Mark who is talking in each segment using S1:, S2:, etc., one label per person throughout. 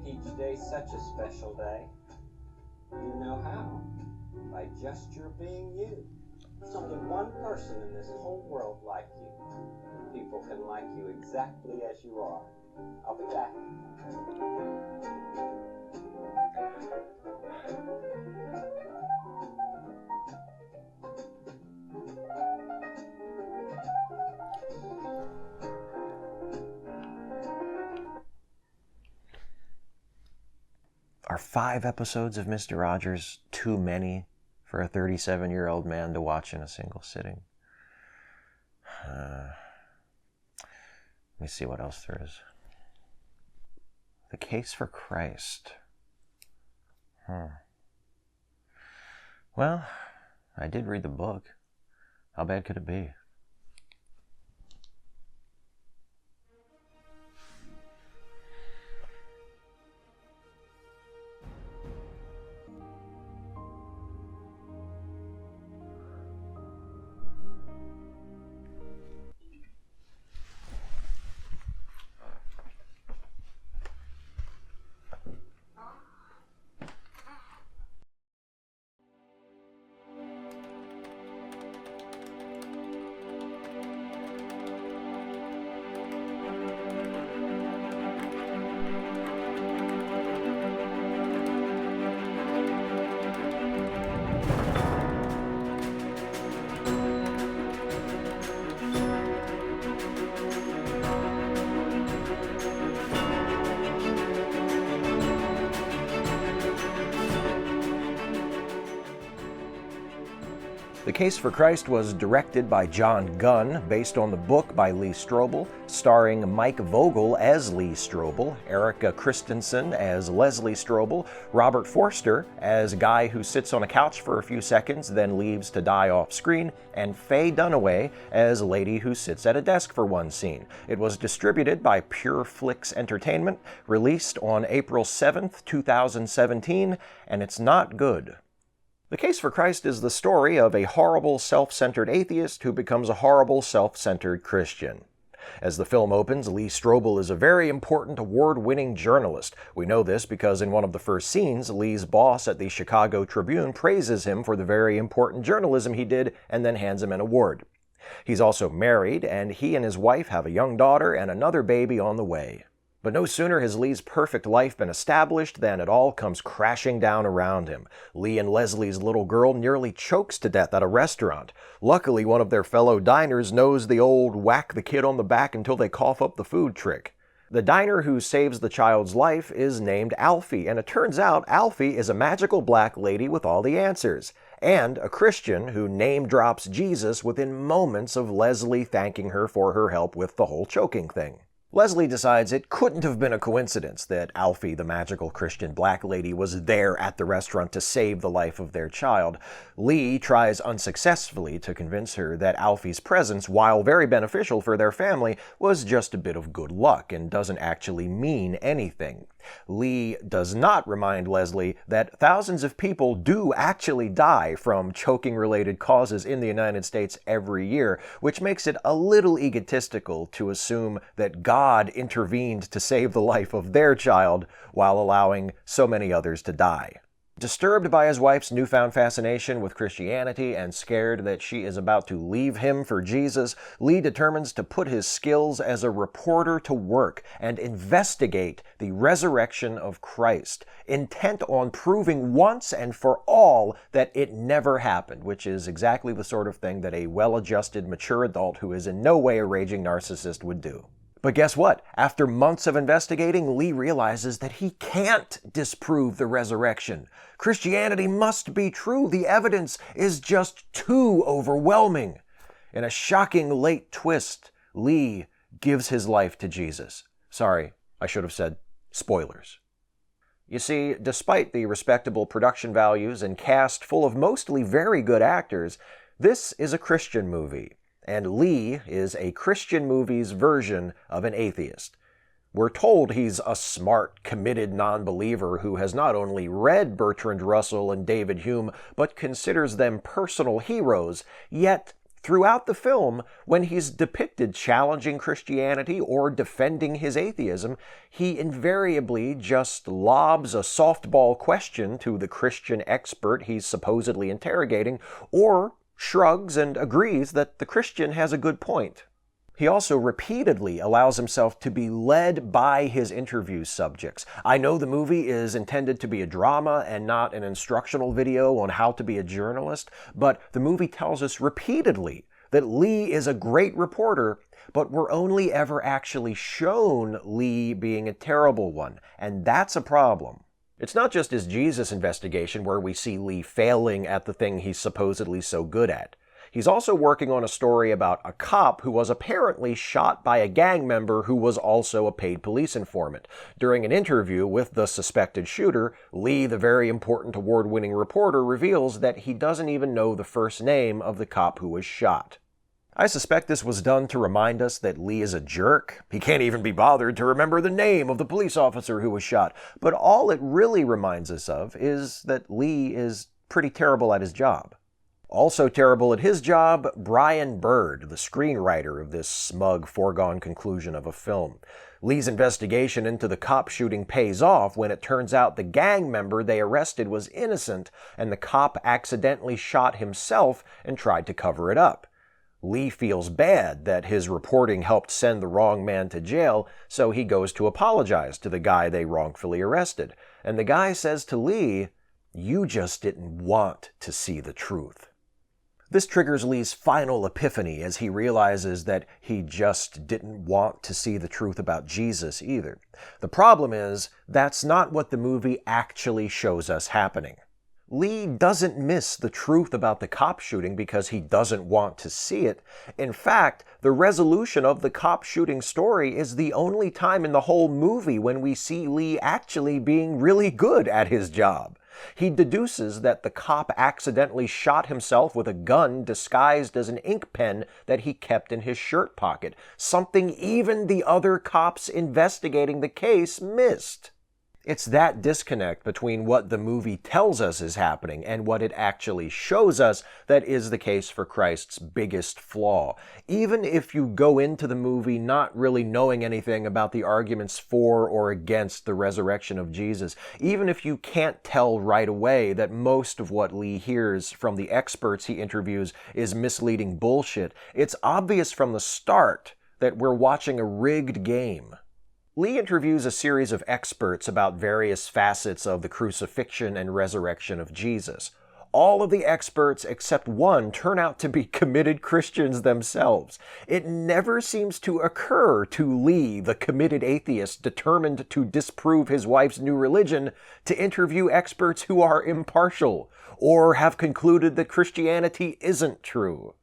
S1: each day such a special day? You know how. By just your being you. There's only one person in this whole world like you. People can like you exactly as you are. I'll be back.
S2: Are 5 episodes of Mr. Rogers too many for a 37-year-old man to watch in a single sitting? Let me see what else there is. The Case for Christ. Well, I did read the book. How bad could it be? The Case for Christ was directed by John Gunn, based on the book by Lee Strobel, starring Mike Vogel as Lee Strobel, Erica Christensen as Leslie Strobel, Robert Forster as a guy who sits on a couch for a few seconds, then leaves to die off screen, and Faye Dunaway as a lady who sits at a desk for one scene. It was distributed by Pure Flix Entertainment, released on April 7th, 2017, and it's not good. The Case for Christ is the story of a horrible, self-centered atheist who becomes a horrible, self-centered Christian. As the film opens, Lee Strobel is a very important award-winning journalist. We know this because in one of the first scenes, Lee's boss at the Chicago Tribune praises him for the very important journalism he did and then hands him an award. He's also married, and he and his wife have a young daughter and another baby on the way. But no sooner has Lee's perfect life been established than it all comes crashing down around him. Lee and Leslie's little girl nearly chokes to death at a restaurant. Luckily, one of their fellow diners knows the old whack the kid on the back until they cough up the food trick. The diner who saves the child's life is named Alfie, and it turns out Alfie is a magical black lady with all the answers, and a Christian who name drops Jesus within moments of Leslie thanking her for her help with the whole choking thing. Leslie decides it couldn't have been a coincidence that Alfie, the magical Christian black lady, was there at the restaurant to save the life of their child. Lee tries unsuccessfully to convince her that Alfie's presence, while very beneficial for their family, was just a bit of good luck and doesn't actually mean anything. Lee does not remind Leslie that thousands of people do actually die from choking-related causes in the United States every year, which makes it a little egotistical to assume that God intervened to save the life of their child while allowing so many others to die. Disturbed by his wife's newfound fascination with Christianity and scared that she is about to leave him for Jesus, Lee determines to put his skills as a reporter to work and investigate the resurrection of Christ, intent on proving once and for all that it never happened, which is exactly the sort of thing that a well-adjusted, mature adult who is in no way a raging narcissist would do. But guess what? After months of investigating, Lee realizes that he can't disprove the resurrection. Christianity must be true. The evidence is just too overwhelming. In a shocking late twist, Lee gives his life to Jesus. Sorry, I should have said spoilers. You see, despite the respectable production values and cast full of mostly very good actors, this is a Christian movie. And Lee is a Christian movie's version of an atheist. We're told he's a smart, committed non-believer who has not only read Bertrand Russell and David Hume, but considers them personal heroes, yet Throughout the film, when he's depicted challenging Christianity or defending his atheism, he invariably just lobs a softball question to the Christian expert he's supposedly interrogating, or shrugs and agrees that the Christian has a good point. He also repeatedly allows himself to be led by his interview subjects. I know the movie is intended to be a drama and not an instructional video on how to be a journalist, but the movie tells us repeatedly that Lee is a great reporter, but we're only ever actually shown Lee being a terrible one, and that's a problem. It's not just his Jesus investigation where we see Lee failing at the thing he's supposedly so good at. He's also working on a story about a cop who was apparently shot by a gang member who was also a paid police informant. During an interview with the suspected shooter, Lee, the very important award-winning reporter, reveals that he doesn't even know the first name of the cop who was shot. I suspect this was done to remind us that Lee is a jerk. He can't even be bothered to remember the name of the police officer who was shot. But all it really reminds us of is that Lee is pretty terrible at his job. Also terrible at his job, Brian Bird, the screenwriter of this smug, foregone conclusion of a film. Lee's investigation into the cop shooting pays off when it turns out the gang member they arrested was innocent, and the cop accidentally shot himself and tried to cover it up. Lee feels bad that his reporting helped send the wrong man to jail, so he goes to apologize to the guy they wrongfully arrested. And the guy says to Lee, "You just didn't want to see the truth." This triggers Lee's final epiphany as he realizes that he just didn't want to see the truth about Jesus either. The problem is, that's not what the movie actually shows us happening. Lee doesn't miss the truth about the cop shooting because he doesn't want to see it. In fact, the resolution of the cop shooting story is the only time in the whole movie when we see Lee actually being really good at his job. He deduces that the cop accidentally shot himself with a gun disguised as an ink pen that he kept in his shirt pocket, something even the other cops investigating the case missed. It's that disconnect between what the movie tells us is happening and what it actually shows us that is the case for Christ's biggest flaw. Even if you go into the movie not really knowing anything about the arguments for or against the resurrection of Jesus, even if you can't tell right away that most of what Lee hears from the experts he interviews is misleading bullshit, it's obvious from the start that we're watching a rigged game. Lee interviews a series of experts about various facets of the crucifixion and resurrection of Jesus. All of the experts except one turn out to be committed Christians themselves. It never seems to occur to Lee, the committed atheist determined to disprove his wife's new religion, to interview experts who are impartial or have concluded that Christianity isn't true.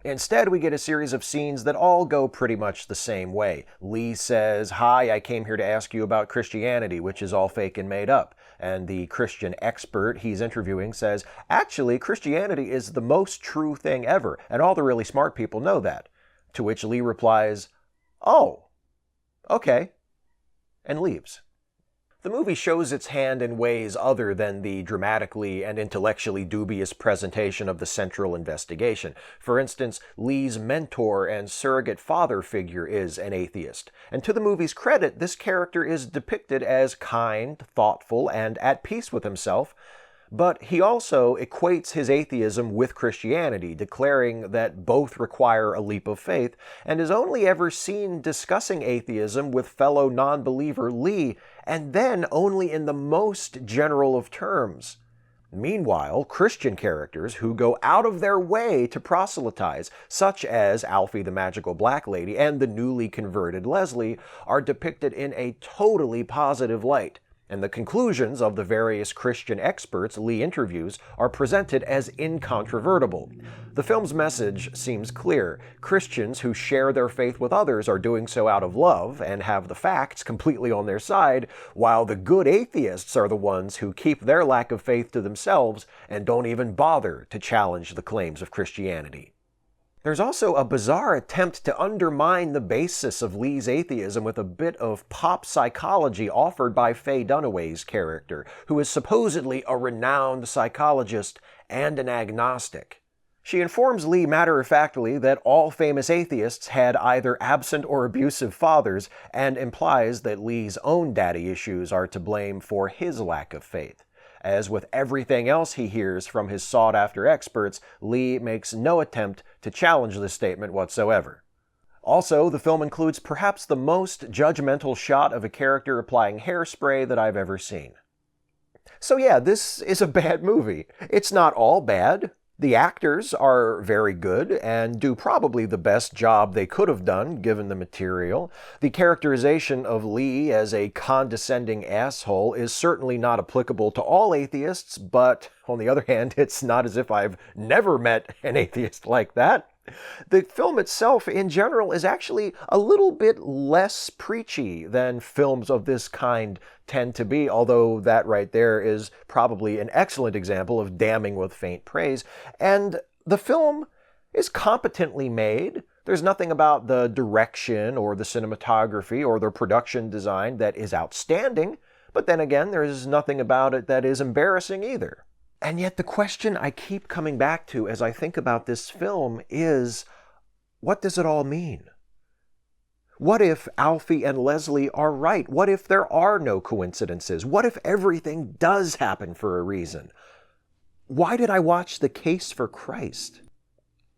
S2: Instead, we get a series of scenes that all go pretty much the same way. Lee says, "Hi, I came here to ask you about Christianity, which is all fake and made up." And the Christian expert he's interviewing says, "Actually, Christianity is the most true thing ever, and all the really smart people know that." To which Lee replies, "Oh, okay," and leaves. The movie shows its hand in ways other than the dramatically and intellectually dubious presentation of the central investigation. For instance, Lee's mentor and surrogate father figure is an atheist. And to the movie's credit, this character is depicted as kind, thoughtful, and at peace with himself. But he also equates his atheism with Christianity, declaring that both require a leap of faith, and is only ever seen discussing atheism with fellow non-believer Lee, and then only in the most general of terms. Meanwhile, Christian characters who go out of their way to proselytize, such as Alfie the Magical Black Lady and the newly converted Leslie, are depicted in a totally positive light. And the conclusions of the various Christian experts Lee interviews are presented as incontrovertible. The film's message seems clear. Christians who share their faith with others are doing so out of love and have the facts completely on their side, while the good atheists are the ones who keep their lack of faith to themselves and don't even bother to challenge the claims of Christianity. There's also a bizarre attempt to undermine the basis of Lee's atheism with a bit of pop psychology offered by Faye Dunaway's character, who is supposedly a renowned psychologist and an agnostic. She informs Lee matter-of-factly that all famous atheists had either absent or abusive fathers, and implies that Lee's own daddy issues are to blame for his lack of faith. As with everything else he hears from his sought-after experts, Lee makes no attempt to challenge this statement whatsoever. Also, the film includes perhaps the most judgmental shot of a character applying hairspray that I've ever seen. So yeah, this is a bad movie. It's not all bad. The actors are very good and do probably the best job they could have done given the material. The characterization of Lee as a condescending asshole is certainly not applicable to all atheists, but on the other hand, it's not as if I've never met an atheist like that. The film itself, in general, is actually a little bit less preachy than films of this kind tend to be, although that right there is probably an excellent example of damning with faint praise. And the film is competently made. There's nothing about the direction or the cinematography or the production design that is outstanding, but then again, there's nothing about it that is embarrassing either. And yet the question I keep coming back to as I think about this film is, what does it all mean? What if Alfie and Leslie are right? What if there are no coincidences? What if everything does happen for a reason? Why did I watch The Case for Christ?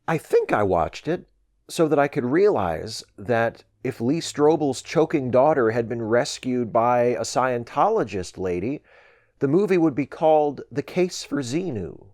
S2: I think I watched it so that I could realize that if Lee Strobel's choking daughter had been rescued by a Scientologist lady, the movie would be called The Case for Xenu.